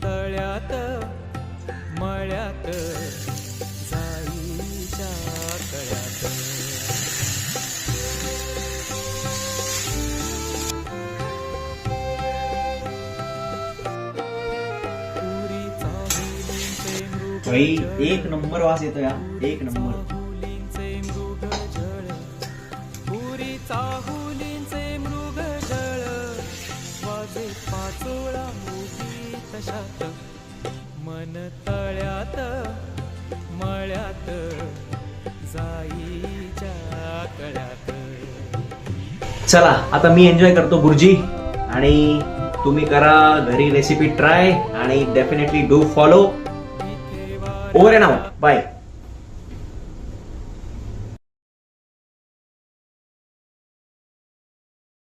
तळ्यात मळ्यात जाईच्या कळ्यात. पुरीचा हुलींचे मृग भाई एक नंबर वास येतो या, एक नंबर. हुलींचे मृग जळ, पुरीचा हुलींचे मृग जळ, वाजे पाचोळा उभी तशात, मन तळ्यात मळ्यात जाईच्या कळ्यात. चला आता मी एन्जॉय करतो बुर्जी, आणि तुम्ही करा घरी रेसिपी ट्राय, आणि definitely do follow. Over and out. Bye.